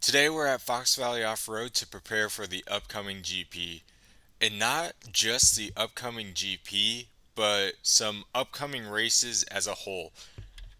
Today we're at Fox Valley Off-Road to prepare for the upcoming GP. And not just the upcoming GP, but some upcoming races as a whole.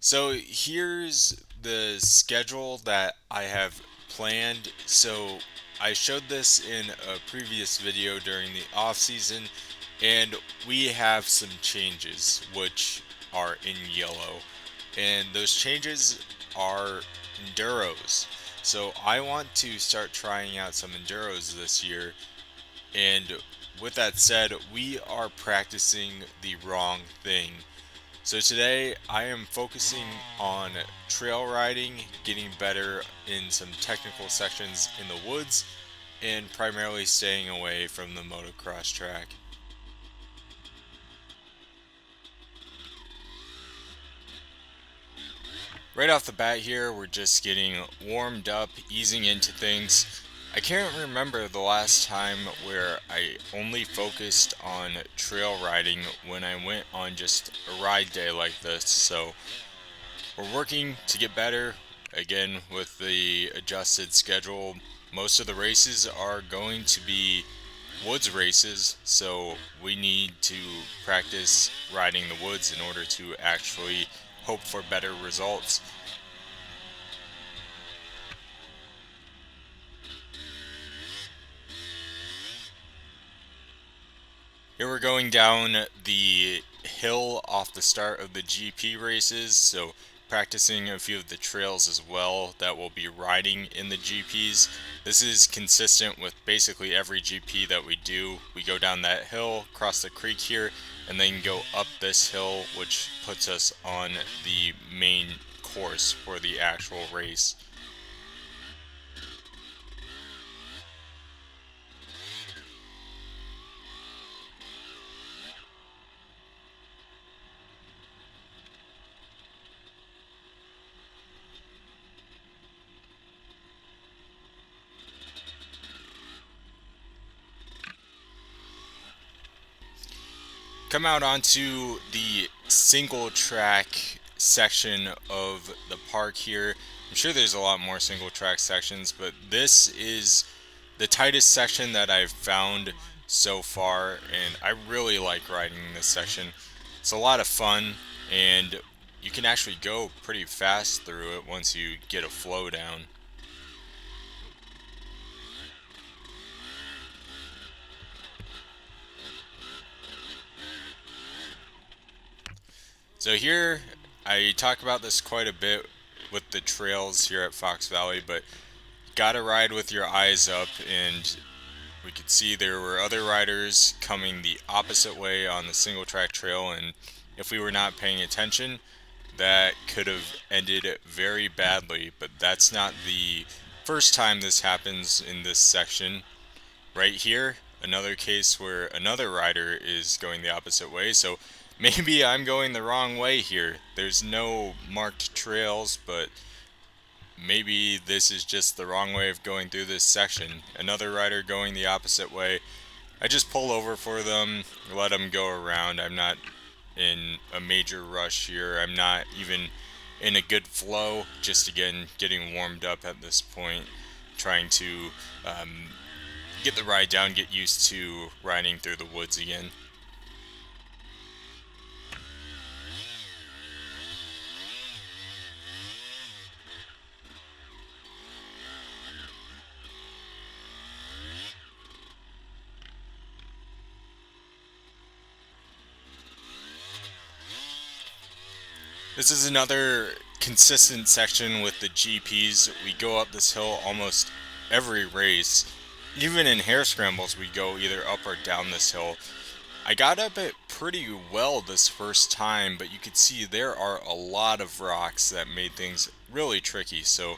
So here's the schedule that I have planned. So I showed this in a previous video during the off season, and we have some changes which are in yellow. And those changes are enduros. So I want to start trying out some enduros this year, and with that said, we are practicing the wrong thing. So today I am focusing on trail riding, getting better in some technical sections in the woods, and primarily staying away from the motocross track. Right off the bat here, we're just getting warmed up, easing into things. I can't remember the last time where I only focused on trail riding when I went on just a ride day like this, so we're working to get better. Again, with the adjusted schedule, most of the races are going to be woods races, so we need to practice riding the woods in order to actually hope for better results. Here we're going down the hill off the start of the GP races, so practicing a few of the trails as well that we'll be riding in the GPs. This is consistent with basically every GP that we do. We go down that hill, cross the creek here, and then go up this hill, which puts us on the main course for the actual race. Come out onto the single track section of the park here. I'm sure there's a lot more single track sections, but this is the tightest section that I've found so far, and I really like riding this section. It's a lot of fun, and you can actually go pretty fast through it once you get a flow down. So here, I talk about this quite a bit with the trails here at Fox Valley, but gotta ride with your eyes up, and we could see there were other riders coming the opposite way on the single track trail, and if we were not paying attention, that could have ended very badly. But that's not the first time this happens in this section. Right here, another case where another rider is going the opposite way, so maybe I'm going the wrong way here. There's no marked trails, but maybe this is just the wrong way of going through this section. Another rider going the opposite way. I just pull over for them, let them go around. I'm not in a major rush here. I'm not even in a good flow. Just again, getting warmed up at this point, trying to get the ride down, get used to riding through the woods again. This is another consistent section with the GPs. We go up this hill almost every race. Even in hare scrambles, we go either up or down this hill. I got up it pretty well this first time, but you could see there are a lot of rocks that made things really tricky. So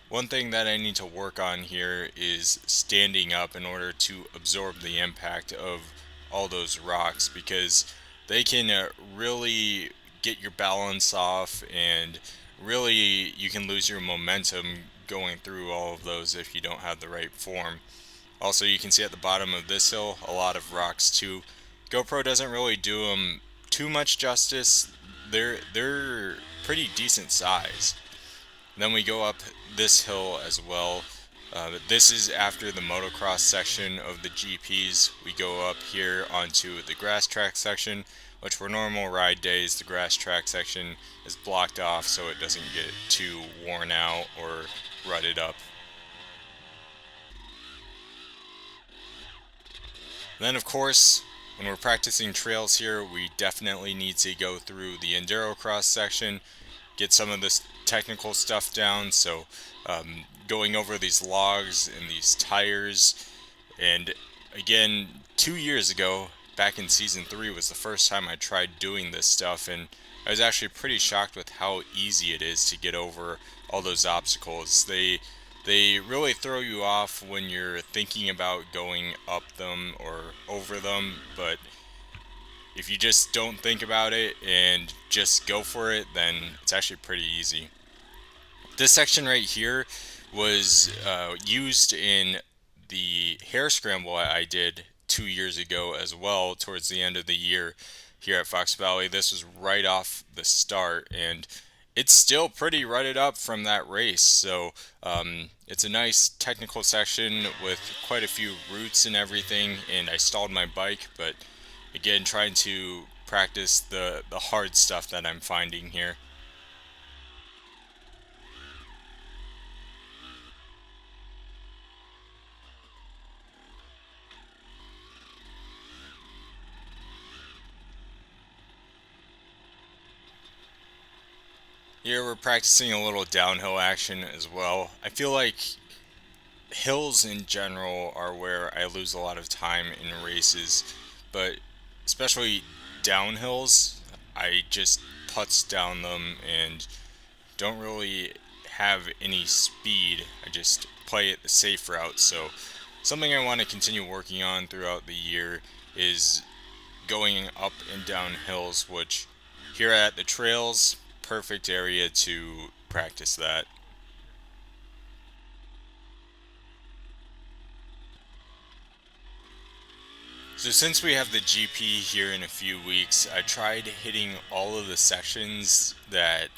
one thing that I need to work on here is standing up in order to absorb the impact of all those rocks, because they can really get your balance off, and really you can lose your momentum going through all of those if you don't have the right form. Also, you can see at the bottom of this hill a lot of rocks too. GoPro doesn't really do them too much justice. They're pretty decent size. Then we go up this hill as well. This is after the motocross section of the GPs. We go up here onto the grass track section, which for normal ride days, the grass track section is blocked off so it doesn't get too worn out or rutted up. Then, of course, when we're practicing trails here, we definitely need to go through the enduro cross section, get some of this technical stuff down. So, going over these logs and these tires, and again, 2 years ago, back in season 3, was the first time I tried doing this stuff, and I was actually pretty shocked with how easy it is to get over all those obstacles. They really throw you off when you're thinking about going up them or over them, but if you just don't think about it and just go for it, then it's actually pretty easy. This section right here was used in the hair scramble I did 2 years ago as well, towards the end of the year here at Fox Valley. This was right off the start, and it's still pretty rutted up from that race. So it's a nice technical section with quite a few routes and everything, and I stalled my bike, but again, trying to practice the hard stuff that I'm finding here. Here we're practicing a little downhill action as well. I feel like hills in general are where I lose a lot of time in races, but especially downhills, I just putz down them and don't really have any speed. I just play it the safe route. So something I want to continue working on throughout the year is going up and down hills, which here at the trails, perfect area to practice that. So since we have the GP here in a few weeks, I tried hitting all of the sections that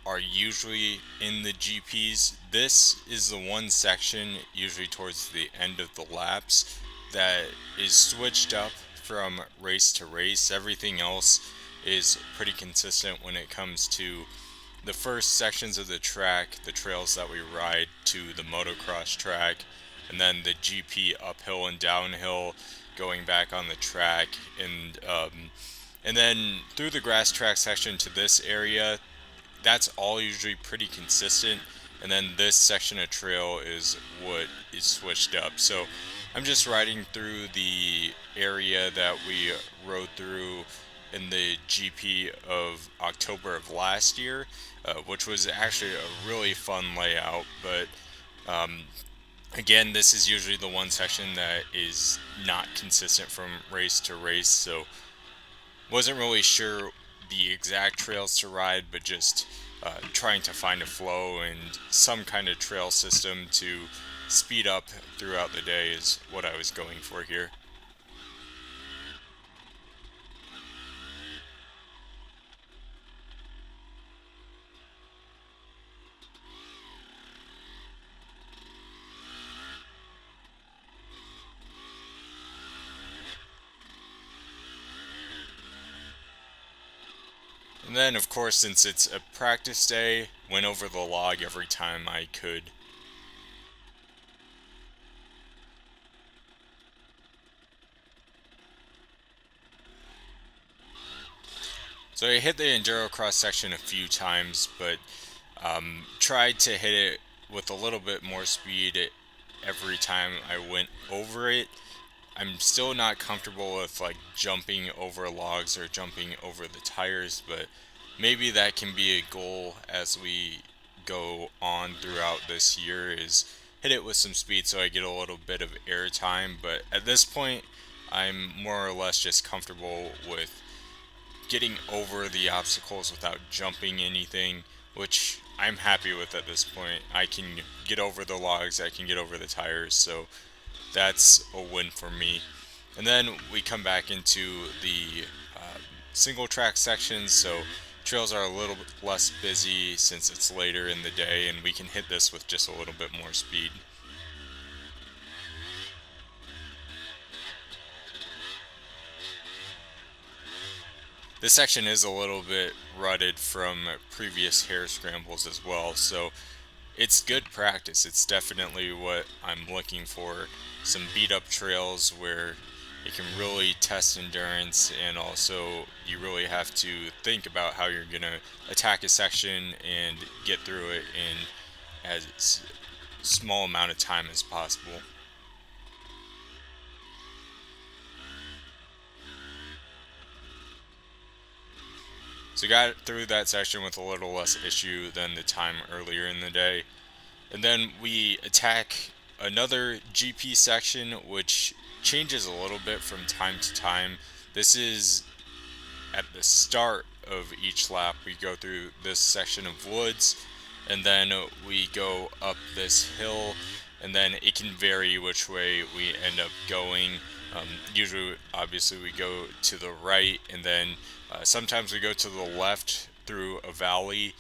are usually in the GPs. This is the one section, usually towards the end of the laps, that is switched up from race to race. Everything else is pretty consistent when it comes to the first sections of the track, the trails that we ride, to the motocross track, and then the GP uphill and downhill, going back on the track, and then through the grass track section to this area. That's all usually pretty consistent, and then this section of trail is what is switched up. So I'm just riding through the area that we rode through in the GP of October of last year, which was actually a really fun layout. But um, again, this is usually the one section that is not consistent from race to race, so wasn't really sure the exact trails to ride, but just trying to find a flow and some kind of trail system to speed up throughout the day is what I was going for here. And then, of course, since it's a practice day, went over the log every time I could. So I hit the enduro cross section a few times, but tried to hit it with a little bit more speed every time I went over it. I'm still not comfortable with like jumping over logs or jumping over the tires, but maybe that can be a goal as we go on throughout this year, is hit it with some speed so I get a little bit of air time. But at this point, I'm more or less just comfortable with getting over the obstacles without jumping anything, which I'm happy with at this point. I can get over the logs, I can get over the tires, so that's a win for me. And then we come back into the single track sections, so trails are a little bit less busy since it's later in the day, and we can hit this with just a little bit more speed. This section is a little bit rutted from previous hare scrambles as well, so it's good practice. It's definitely what I'm looking for. Some beat up trails where it can really test endurance, and also you really have to think about how you're going to attack a section and get through it in as small amount of time as possible. So got through that section with a little less issue than the time earlier in the day. And then we attack another GP section, which changes a little bit from time to time. This is at the start of each lap. We go through this section of woods, and then we go up this hill, and then it can vary which way we end up going. Usually, obviously, we go to the right, and then sometimes we go to the left through a valley,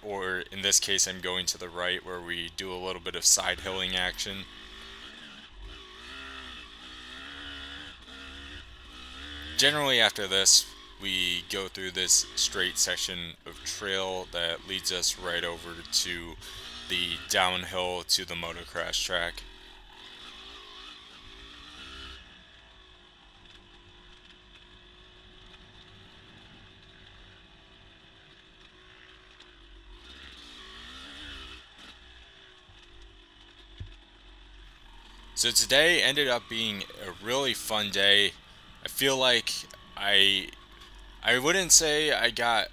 or in this case, I'm going to the right where we do a little bit of side hilling action. Generally, after this, we go through this straight section of trail that leads us right over to the downhill to the motocross track. So today ended up being a really fun day. I feel like I I wouldn't say I got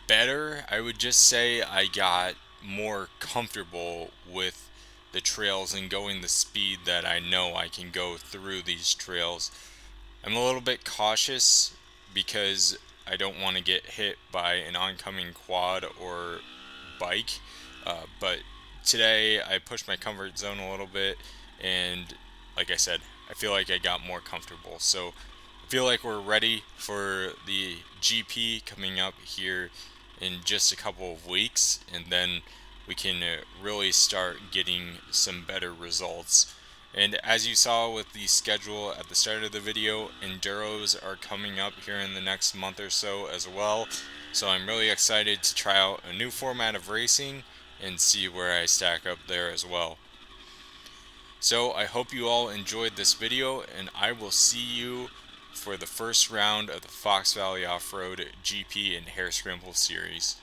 better. I would just say I got more comfortable with the trails and going the speed that I know I can go through these trails. I'm a little bit cautious because I don't want to get hit by an oncoming quad or bike. But today I pushed my comfort zone a little bit, and like I said, I feel like I got more comfortable. So I feel like we're ready for the GP coming up here in just a couple of weeks, and then we can really start getting some better results. And as you saw with the schedule at the start of the video, Enduros are coming up here in the next month or so as well. So I'm really excited to try out a new format of racing and see where I stack up there as well. So I hope you all enjoyed this video, and I will see you for the first round of the Fox Valley Off-Road GP and Hare Scramble series.